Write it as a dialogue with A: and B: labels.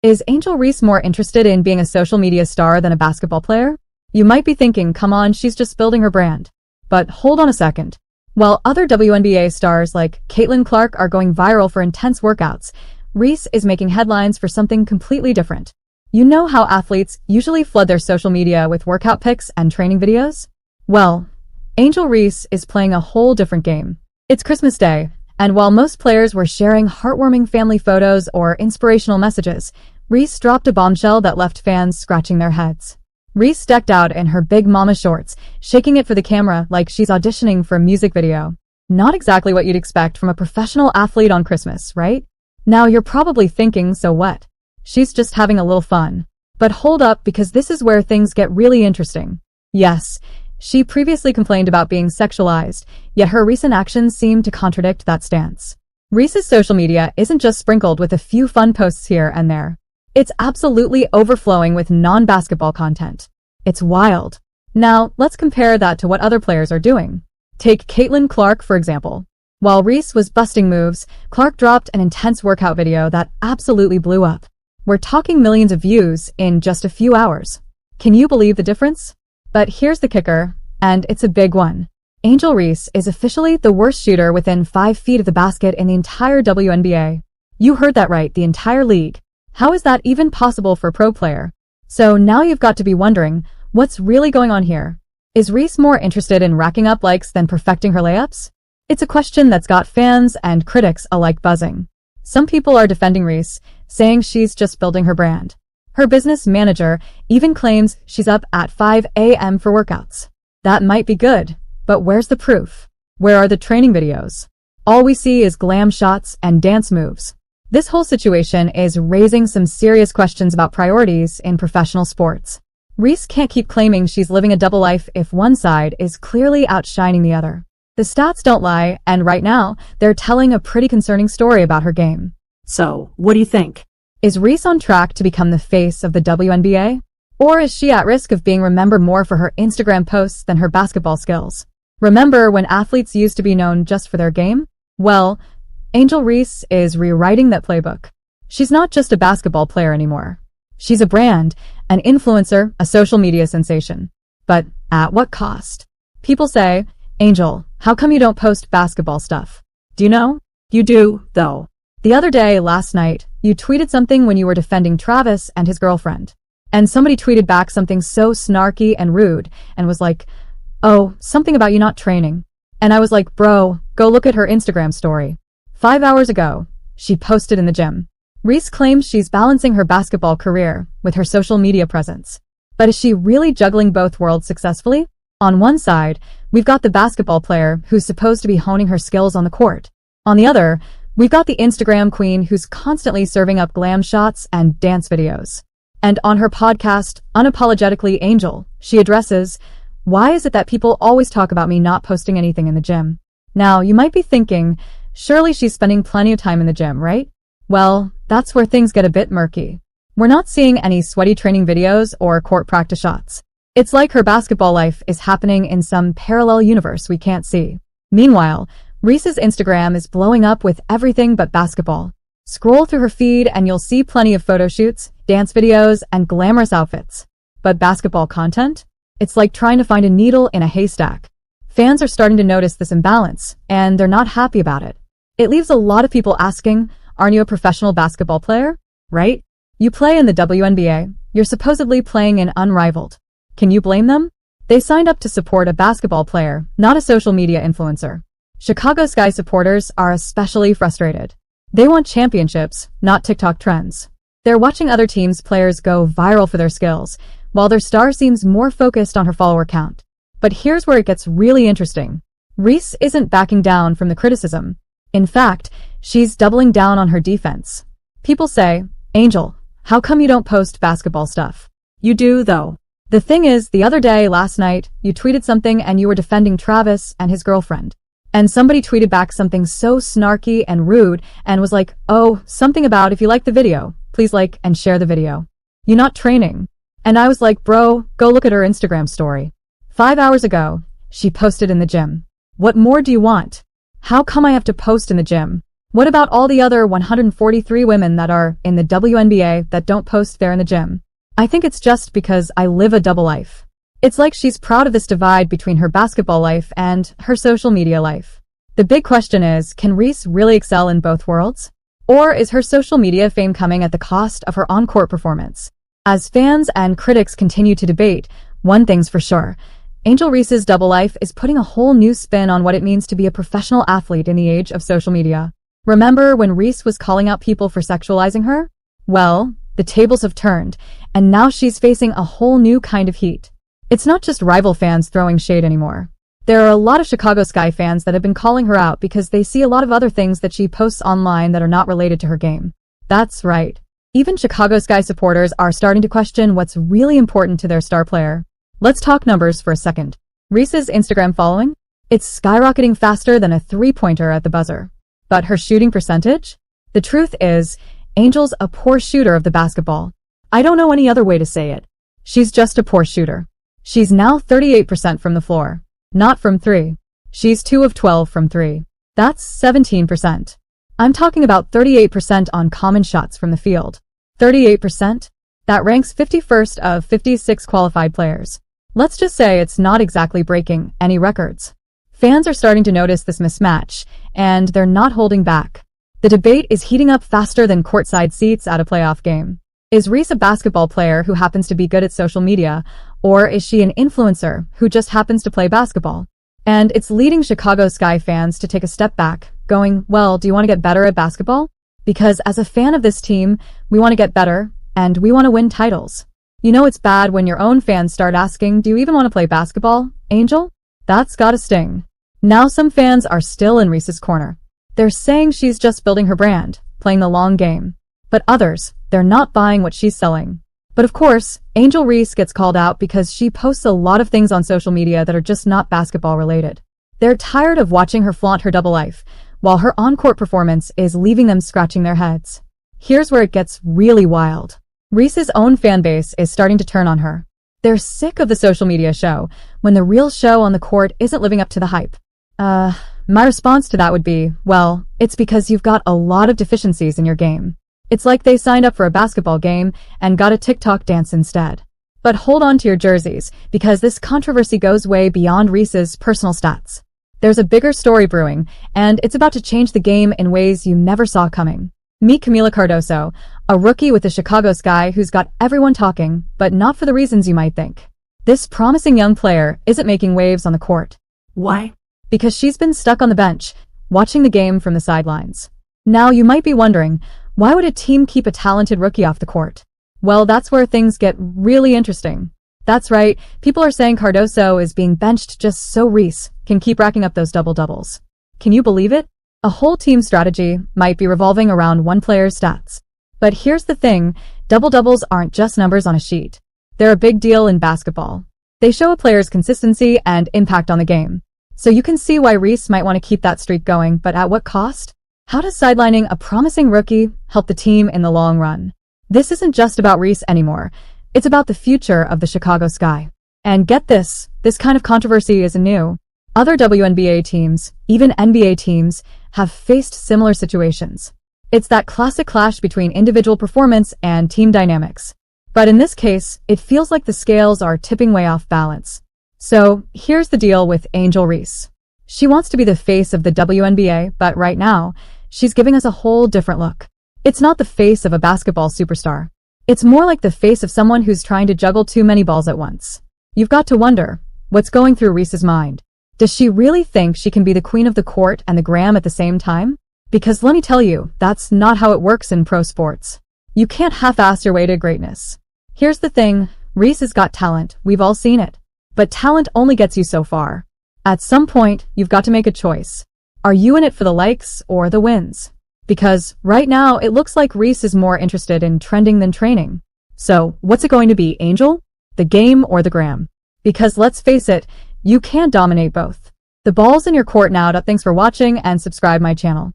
A: Is Angel Reese more interested in being a social media star than a basketball player? You might be thinking, come on, she's just building her brand. But hold on a second. While other WNBA stars like Caitlin Clark are going viral for intense workouts, Reese is making headlines for something completely different. You know how athletes usually flood their social media with workout pics and training videos? Well, Angel Reese is playing a whole different game. It's Christmas Day, and while most players were sharing heartwarming family photos or inspirational messages, Reese dropped a bombshell that left fans scratching their heads. Reese decked out in her big mama shorts, shaking it for the camera like she's auditioning for a music video. Not exactly what you'd expect from a professional athlete on Christmas, right? Now you're probably thinking, so what? She's just having a little fun. But hold up, because this is where things get really interesting. Yes, she previously complained about being sexualized, yet her recent actions seem to contradict that stance. Reese's social media isn't just sprinkled with a few fun posts here and there. It's absolutely overflowing with non-basketball content. It's wild. Now, let's compare that to what other players are doing. Take Caitlin Clark, for example. While Reese was busting moves, Clark dropped an intense workout video that absolutely blew up. We're talking millions of views in just a few hours. Can you believe the difference? But here's the kicker, and it's a big one. Angel Reese is officially the worst shooter within 5 feet of the basket in the entire WNBA. You heard that right, the entire league. How is that even possible for a pro player? So now you've got to be wondering, what's really going on here? Is Reese more interested in racking up likes than perfecting her layups? It's a question that's got fans and critics alike buzzing. Some people are defending Reese, saying she's just building her brand. Her business manager even claims she's up at 5 a.m. for workouts. That might be good, but where's the proof? Where are the training videos? All we see is glam shots and dance moves. This whole situation is raising some serious questions about priorities in professional sports. Reese can't keep claiming she's living a double life if one side is clearly outshining the other. The stats don't lie, and right now, they're telling a pretty concerning story about her game.
B: So, what do you think?
A: Is Reese on track to become the face of the WNBA? Or is she at risk of being remembered more for her Instagram posts than her basketball skills? Remember when athletes used to be known just for their game? Well, Angel Reese is rewriting that playbook. She's not just a basketball player anymore. She's a brand, an influencer, a social media sensation. But at what cost? People say, Angel, how come you don't post basketball stuff? Do you know?
B: You do, though.
A: The other day, last night, you tweeted something when you were defending Travis and his girlfriend. And somebody tweeted back something so snarky and rude and was like, oh, something about you not training. And I was like, bro, go look at her Instagram story. 5 hours ago, she posted in the gym. Reese claims she's balancing her basketball career with her social media presence. But is she really juggling both worlds successfully? On one side, we've got the basketball player who's supposed to be honing her skills on the court. On the other, we've got the Instagram queen who's constantly serving up glam shots and dance videos. And on her podcast, Unapologetically Angel, she addresses, why is it that people always talk about me not posting anything in the gym? Now, you might be thinking, surely she's spending plenty of time in the gym, right? Well, that's where things get a bit murky. We're not seeing any sweaty training videos or court practice shots. It's like her basketball life is happening in some parallel universe we can't see. Meanwhile, Reese's Instagram is blowing up with everything but basketball. Scroll through her feed and you'll see plenty of photo shoots, dance videos, and glamorous outfits. But basketball content? It's like trying to find a needle in a haystack. Fans are starting to notice this imbalance, and they're not happy about it. It leaves a lot of people asking, aren't you a professional basketball player? Right? You play in the WNBA. You're supposedly playing in Unrivaled. Can you blame them? They signed up to support a basketball player, not a social media influencer. Chicago Sky supporters are especially frustrated. They want championships, not TikTok trends. They're watching other teams' players go viral for their skills, while their star seems more focused on her follower count. But here's where it gets really interesting. Reese isn't backing down from the criticism. In fact, she's doubling down on her defense. People say, Angel, how come you don't post basketball stuff?
B: You do, though.
A: The thing is, the other day, last night, you tweeted something and you were defending Travis and his girlfriend. And somebody tweeted back something so snarky and rude and was like, oh, something about if you like the video, please like and share the video. You're not training. And I was like, bro, go look at her Instagram story. 5 hours ago, she posted in the gym. What more do you want? How come I have to post in the gym? What about all the other 143 women that are in the WNBA that don't post there in the gym? I think it's just because I live a double life. It's like she's proud of this divide between her basketball life and her social media life. The big question is, can Reese really excel in both worlds? Or is her social media fame coming at the cost of her on-court performance? As fans and critics continue to debate, one thing's for sure. Angel Reese's double life is putting a whole new spin on what it means to be a professional athlete in the age of social media. Remember when Reese was calling out people for sexualizing her? Well, the tables have turned, and now she's facing a whole new kind of heat. It's not just rival fans throwing shade anymore. There are a lot of Chicago Sky fans that have been calling her out because they see a lot of other things that she posts online that are not related to her game. That's right. Even Chicago Sky supporters are starting to question what's really important to their star player. Let's talk numbers for a second. Reese's Instagram following? It's skyrocketing faster than a three-pointer at the buzzer. But her shooting percentage? The truth is, Angel's a poor shooter of the basketball. I don't know any other way to say it. She's just a poor shooter. She's now 38% from the floor. Not from 3. She's 2 of 12 from 3. That's 17%. I'm talking about 38% on common shots from the field. 38%? That ranks 51st of 56 qualified players. Let's just say it's not exactly breaking any records. Fans are starting to notice this mismatch, and they're not holding back. The debate is heating up faster than courtside seats at a playoff game. Is Reese a basketball player who happens to be good at social media, or is she an influencer who just happens to play basketball? And it's leading Chicago Sky fans to take a step back, going, well, do you want to get better at basketball? Because as a fan of this team, we want to get better, and we want to win titles. You know it's bad when your own fans start asking, do you even want to play basketball, Angel? That's gotta sting. Now some fans are still in Reese's corner. They're saying she's just building her brand, playing the long game. But others, they're not buying what she's selling. But of course, Angel Reese gets called out because she posts a lot of things on social media that are just not basketball related. They're tired of watching her flaunt her double life, while her on-court performance is leaving them scratching their heads. Here's where it gets really wild. Reese's own fan base is starting to turn on her. They're sick of the social media show, when the real show on the court isn't living up to the hype. My response to that would be, well, it's because you've got a lot of deficiencies in your game. It's like they signed up for a basketball game and got a TikTok dance instead. But hold on to your jerseys, because this controversy goes way beyond Reese's personal stats. There's a bigger story brewing, and it's about to change the game in ways you never saw coming. Meet Camila Cardoso, a rookie with the Chicago Sky who's got everyone talking, but not for the reasons you might think. This promising young player isn't making waves on the court.
B: Why?
A: Because she's been stuck on the bench, watching the game from the sidelines. Now you might be wondering, why would a team keep a talented rookie off the court? Well, that's where things get really interesting. That's right, people are saying Cardoso is being benched just so Reese can keep racking up those double-doubles. Can you believe it? A whole team strategy might be revolving around one player's stats. But here's the thing, double-doubles aren't just numbers on a sheet. They're a big deal in basketball. They show a player's consistency and impact on the game. So you can see why Reese might want to keep that streak going, but at what cost? How does sidelining a promising rookie help the team in the long run? This isn't just about Reese anymore. It's about the future of the Chicago Sky. And get this kind of controversy isn't new. Other WNBA teams, even NBA teams, have faced similar situations. It's that classic clash between individual performance and team dynamics. But in this case, it feels like the scales are tipping way off balance. So, here's the deal with Angel Reese. She wants to be the face of the WNBA, but right now, she's giving us a whole different look. It's not the face of a basketball superstar. It's more like the face of someone who's trying to juggle too many balls at once. You've got to wonder, what's going through Reese's mind? Does she really think she can be the queen of the court and the gram at the same time? Because let me tell you, that's not how it works in pro sports. You can't half-ass your way to greatness. Here's the thing, Reese has got talent, we've all seen it. But talent only gets you so far. At some point, you've got to make a choice. Are you in it for the likes or the wins? Because right now, it looks like Reese is more interested in trending than training. So, what's it going to be, Angel? The game or the gram? Because let's face it, you can't dominate both. The ball's in your court now. Thanks for watching and subscribe my channel.